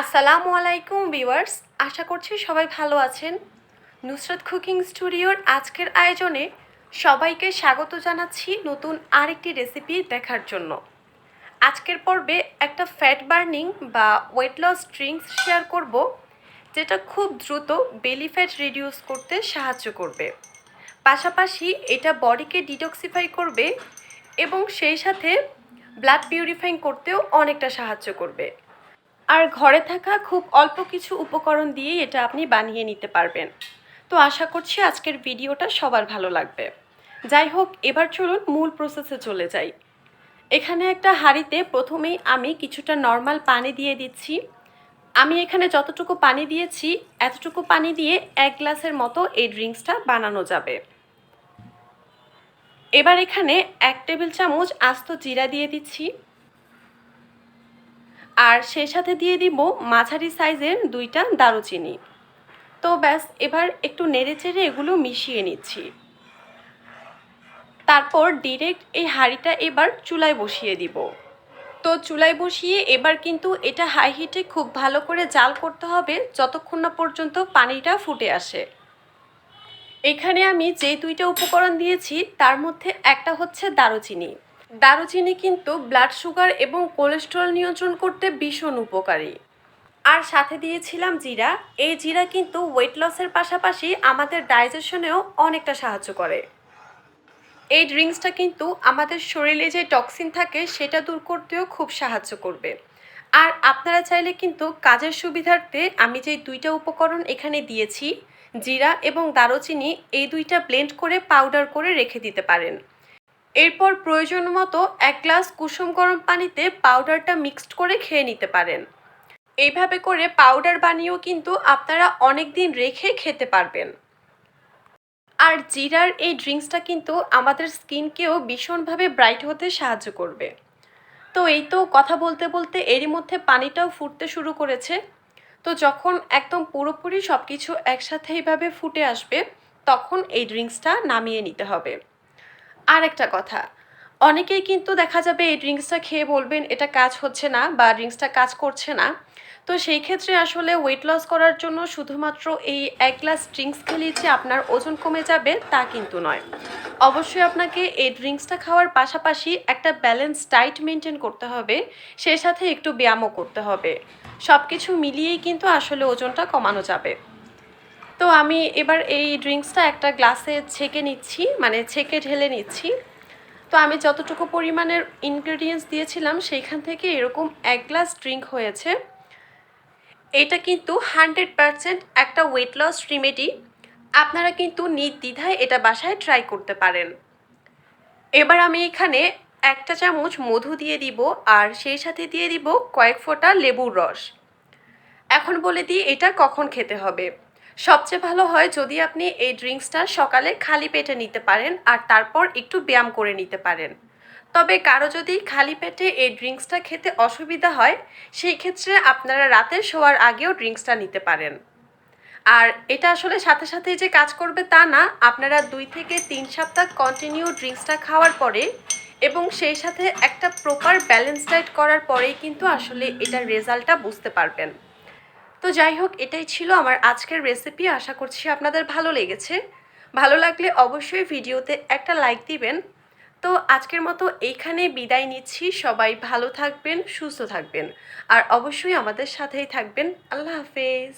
আসসালামু আলাইকুম ভিউয়ার্স, আশা করছি সবাই ভালো আছেন। নুসরাত কুকিং স্টুডিওর আজকের আয়োজনে সবাইকে স্বাগত জানাচ্ছি নতুন আরেকটি রেসিপি দেখার জন্য। আজকের পর্বে একটা ফ্যাট বার্নিং বা ওয়েট লস ড্রিঙ্কস শেয়ার করব, যেটা খুব দ্রুত বেলি ফ্যাট রিডিউস করতে সাহায্য করবে। পাশাপাশি এটা বডিকে ডিটক্সিফাই করবে এবং সেই সাথে ব্লাড পিউরিফাইং করতেও অনেকটা সাহায্য করবে। আর ঘরে থাকা খুব অল্প কিছু উপকরণ দিয়েই এটা আপনি বানিয়ে নিতে পারবেন। তো আশা করছি আজকের ভিডিওটা সবার ভালো লাগবে। যাই হোক, এবার চলুন মূল প্রসেসে চলে যাই। এখানে একটা হাঁড়িতে প্রথমেই আমি কিছুটা নর্মাল পানি দিয়ে দিচ্ছি। আমি এখানে যতটুকু পানি দিয়েছি এতটুকু পানি দিয়ে 1 গ্লাসের মতো এই ড্রিঙ্কসটা বানানো যাবে। এবার এখানে 1 টেবিল চামচ আস্ত জিরা দিয়ে দিচ্ছি, আর সেই সাথে দিয়ে দিব মাঝারি সাইজের 2টা দারুচিনি। তো ব্যাস, এবার একটু নেড়েচেড়ে এগুলো মিশিয়ে নিচ্ছি। তারপর ডিরেক্ট এই হাঁড়িটা এবার চুলায় বসিয়ে দিব। তো চুলায় বসিয়ে এবার কিন্তু এটা হাই হিটে খুব ভালো করে জাল করতে হবে যতক্ষণ না পর্যন্ত পানিটা ফুটে আসে। এখানে আমি যে 2টা উপকরণ দিয়েছি তার মধ্যে একটা হচ্ছে দারুচিনি। দারুচিনি কিন্তু ব্লাড সুগার এবং কোলেস্টেরল নিয়ন্ত্রণ করতে ভীষণ উপকারী। আর সাথে দিয়েছিলাম জিরা। এই জিরা কিন্তু ওয়েট লসের পাশাপাশি আমাদের ডাইজেশনেও অনেকটা সাহায্য করে। এই ড্রিঙ্কসটা কিন্তু আমাদের শরীরে যে টক্সিন থাকে সেটা দূর করতেও খুব সাহায্য করবে। আর আপনারা চাইলে কিন্তু কাজের সুবিধার্থে আমি যে 2টা উপকরণ এখানে দিয়েছি, জিরা এবং দারুচিনি, এই 2টা ব্লেন্ড করে পাউডার করে রেখে দিতে পারেন। এরপর প্রয়োজন মতো 1 গ্লাস কুসুম গরম পানিতে পাউডারটা মিক্সড করে খেয়ে নিতে পারেন। এইভাবে করে পাউডার বানিয়েও কিন্তু আপনারা অনেক দিন রেখে খেতে পারবেন। আর জিরার এই ড্রিঙ্কসটা কিন্তু আমাদের স্কিনকেও ভীষণভাবে ব্রাইট হতে সাহায্য করবে। তো এই তো কথা বলতে বলতে এরই মধ্যে পানিটাও ফুটতে শুরু করেছে। তো যখন একদম পুরোপুরি সব কিছু একসাথে এইভাবে ফুটে আসবে তখন এই ড্রিঙ্কসটা নামিয়ে নিতে হবে। আর একটা কথা, অনেকেই কিন্তু দেখা যাবে এই ড্রিঙ্কসটা খেয়ে বলবেন এটা কাজ হচ্ছে না বা ড্রিঙ্কসটা কাজ করছে না। তো সেই ক্ষেত্রে আসলে ওয়েট লস করার জন্য শুধুমাত্র এই 1 গ্লাস ড্রিঙ্কস খেলেই যে আপনার ওজন কমে যাবে তা কিন্তু নয়। অবশ্যই আপনাকে এই ড্রিঙ্কসটা খাওয়ার পাশাপাশি একটা ব্যালেন্স ডায়েট মেনটেন করতে হবে, সেই সাথে একটু ব্যায়ামও করতে হবে। সব কিছু মিলিয়েই কিন্তু আসলে ওজনটা কমানো যাবে। তো আমি এবার এই ড্রিঙ্কসটা একটা গ্লাসে ছেঁকে নিচ্ছি, মানে ছেঁকে ঢেলে নিচ্ছি। তো আমি যতটুকু পরিমাণের ইনগ্রেডিয়েন্টস দিয়েছিলাম সেইখান থেকে এরকম 1 গ্লাস ড্রিঙ্ক হয়েছে। এটা কিন্তু 100% একটা ওয়েট লস রেমেডি। আপনারা কিন্তু নির্দ্বিধায় এটা বাসায় ট্রাই করতে পারেন। এবার আমি এখানে 1টা চামচ মধু দিয়ে দিব, আর সেই সাথে দিয়ে দিব কয়েক ফোঁটা লেবুর রস। এখন বলে দিই এটা কখন খেতে হবে। সবচেয়ে ভালো হয় যদি আপনি এই ড্রিঙ্কসটা সকালে খালি পেটে নিতে পারেন আর তারপর একটু ব্যায়াম করে নিতে পারেন। তবে কারো যদি খালি পেটে এই ড্রিঙ্কসটা খেতে অসুবিধা হয়, সেই ক্ষেত্রে আপনারা রাতে শোয়ার আগেও ড্রিঙ্কসটা নিতে পারেন। আর এটা আসলে সাথে সাথেই যে কাজ করবে তা না, আপনারা 2 থেকে 3 সপ্তাহ কন্টিনিউ ড্রিঙ্কসটা খাওয়ার পরে এবং সেই সাথে একটা প্রপার ব্যালেন্স ডায়েট করার পরেই কিন্তু আসলে এটার রেজাল্টটা বুঝতে পারবেন। তো যাই হোক, এটাই ছিল আমার আজকের রেসিপি। আশা করছি আপনাদের ভালো লেগেছে। ভালো লাগলে অবশ্যই ভিডিওতে একটা লাইক দিবেন। তো আজকের মতো এইখানেই বিদায় নিচ্ছি। সবাই ভালো থাকবেন, সুস্থ থাকবেন, আর অবশ্যই আমাদের সাথেই থাকবেন। আল্লাহ হাফেজ।